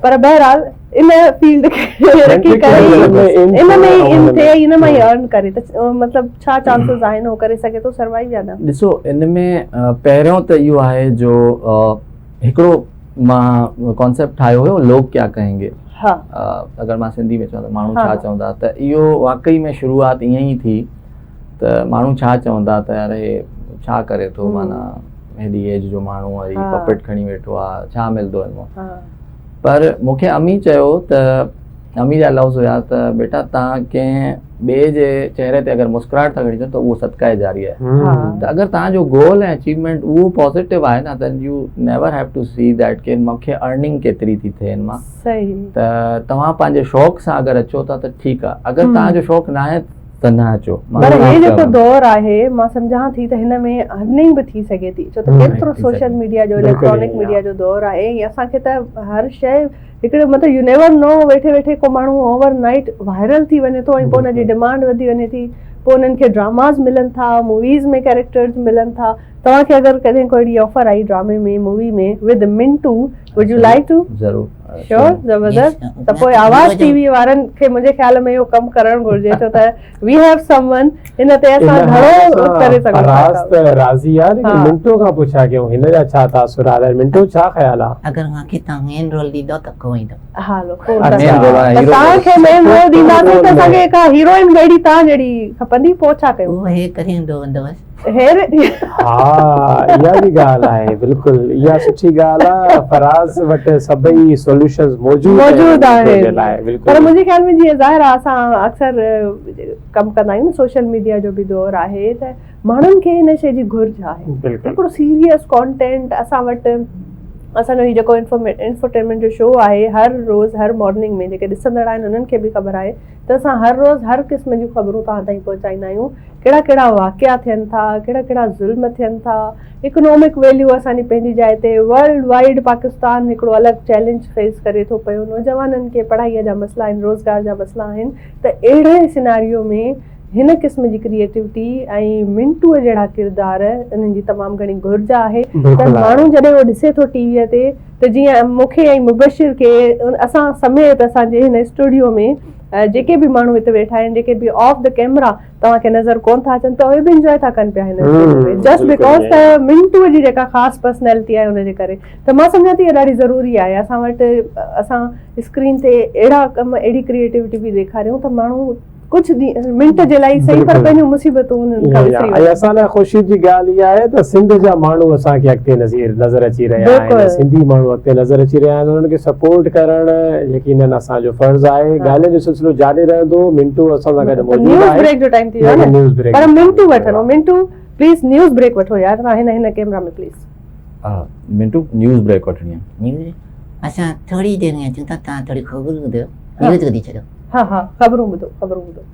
पर बहरहाल इन फील्ड खे रखी करे इन में इन थे इन में अर्न करे त मतलब छा चांसेस आहिनि हो करे सके तो सर्वाइव या न? ॾिसो इन में पहिरियों त इहो आहे जो हिकिड़ो मां कॉन्सेप्ट ठाहियो हुयो लोग क्या कहेंगे। हाँ अगर मां सिंधी में चवां त माण्हू छा चवंदा, त इहो वाकई में शुरूआत ईअं ई थी त माण्हू छा चवंदा त यार हे छा करे थो, माना हेॾी एज जो माण्हू वरी पपेट खणी वेठो आहे, छा मिलंदो हिन मां। पर मूंखे अमी चयो त अमी जा लफ़्ज़ हुया त बेटा तव्हां कंहिं ॿिए जे चेहरे ते अगरि मुस्कुराहट था खणी अचो त उहो सदका जारी आहे। त अगरि तव्हांजो गोल ऐं अचीवमेंट उहो पॉज़िटिव आहे न, त you never have to see that कि मूंखे अर्निंग केतिरी थी थिए हिन मां। त तव्हां पंहिंजे शौक़ सां अगरि अचो था त ठीकु आहे, अगरि तव्हांजो शौक़ न आहे त न अचो। पर हे जेको दौर आहे मां सम्झां थी त हिन में अर्निंग बि थी सघे थी, छो त केतिरो सोशल मीडिया जो इलेक्ट्रॉनिक मीडिया जो दौर आहे ऐं असांखे त हर शइ हिकिड़े मतिलबु यू नेवर नो वेठे वेठे को माण्हू ओवरनाइट वायरल थी वञे थो ऐं पोइ हुनजी डिमांड वधी वञे थी, पोइ उन्हनि खे ड्रामास मिलनि था, मूवीज़ में कैरेक्टर्स मिलनि था। तव्हांखे अगरि कॾहिं कोई अहिड़ी ऑफर आई ड्रामे में मूवी में with Mintu, would you like to? ज़रूर श्योर, ज़बरदस्त। त पोइ आवाज़ टीवी वारनि खे मुंहिंजे ख्याल में इहो कमु करणु घुरिजे, छो त वी हैव समवन इन ते असां घणो करे सघूं था। राज़ी आहे लेकिन मिंटू खां पुछा कयूं हिन जा छा तासुरात आहे, मिंटू छा ख़्याल आहे? अगर मूंखे तव्हां मेन रोल ॾींदो त को ईंदो? हालो तव्हांखे मेन रोल ॾींदासीं त असांखे हिकु हीरोइन जहिड़ी तव्हां जहिड़ी खपंदी, पोइ छा कयूं? उहो हे करे ईंदो बंदोबस्तु। हाँ इहा बि ॻाल्हि आहे, बिल्कुलु इहा सुठी ॻाल्हि आहे। फराज़ वटि सभई सॉल्यूशंस मौजूद आहिनि। पर मुंहिंजे ख्याल में जीअं ज़ाहिर आहे असां अक्सर कमु कंदा आहियूं, सोशल मीडिया जो बि दौर आहे त माण्हुनि खे हिन शइ जी घुर्ज आहे, हिकिड़ो सीरियस कॉन्टेंट असां वटि। असांजो हीउ जेको इंफोटेनमेंट जो शो आहे हर रोज़ हर मॉर्निंग में जेके ॾिसंदड़ आहिनि उन्हनि खे बि ख़बर आहे त असां हर रोज़ हर क़िस्म जूं ख़बरूं तव्हां ताईं पहुचाईंदा आहियूं। कहिड़ा कहिड़ा वाक़िया थियनि था, कहिड़ा कहिड़ा ज़ुल्म थियनि था, इकोनॉमिक वैल्यू असांजी पंहिंजी जाइ ते, वर्ल्ड वाइड पाकिस्तान हिकिड़ो अलॻि चैलेंज फेस करे थो पियो, नौजवाननि खे पढ़ाईअ जा मसइला आहिनि, रोज़गार जा मसइला आहिनि। त अहिड़े सिनारियो में हिन क़िस्म जी क्रिएटिविटी ऐं मिंटूअ जहिड़ा किरदार इन्हनि जी तमामु घणी घुर्ज आहे। त माण्हू जॾहिं उहो ॾिसे थो टीवीअ ते त जीअं मूंखे ऐं मुबशिर खे असां समेत असांजे हिन स्टूडियो में जेके बि माण्हू हिते वेठा आहिनि, जेके बि ऑफ द कैमरा तव्हांखे नज़र कोन था अचनि, त उहे बि इंजॉय था कनि पिया हिन जस्ट बिकॉज त मिंटूअ जी जेका ख़ासि पर्सनैलिटी आहे हुनजे करे। त मां सम्झां थी इहा ॾाढी ज़रूरी आहे। असां वटि असां स्क्रीन ते अहिड़ा कम अहिड़ी क्रिएटिविटी बि ॾेखारियूं त माण्हू कुझु मिंट जे लाइ सही पर पंहिंजूं मुसीबतूं असां लाइ ख़ुशी जी ॻाल्हि इहा आहे त सिंध जा माण्हू असांखे अॻिते नज़र अची रहिया आहिनि, सिंधी माण्हू अॻिते नज़र अची रहिया आहिनि, उन्हनि खे सपोर्ट करणु यकीनन असांजो फर्ज़ आहे। ॻाल्हियुनि जो सिलसिलो जारी रहंदो। मिंटू असां सां गॾु मौजूद आहे। ब्रेक जो टाइम थी वियो आहे, न्यूज़ ब्रेक। पर मिंटू वठो, मिंटू प्लीज न्यूज़ ब्रेक वठो यार, तव्हां हिन कैमरा में प्लीज। मिंटू न्यूज़ ब्रेक वठणी आहे। न्यूज़ असां थोरी देरि में अचूं था, तव्हां थोरी ख़बरूं ॿुधो, न्यूज़ ॿुधी छॾो। हाँ ख़बरूं ॿुधो।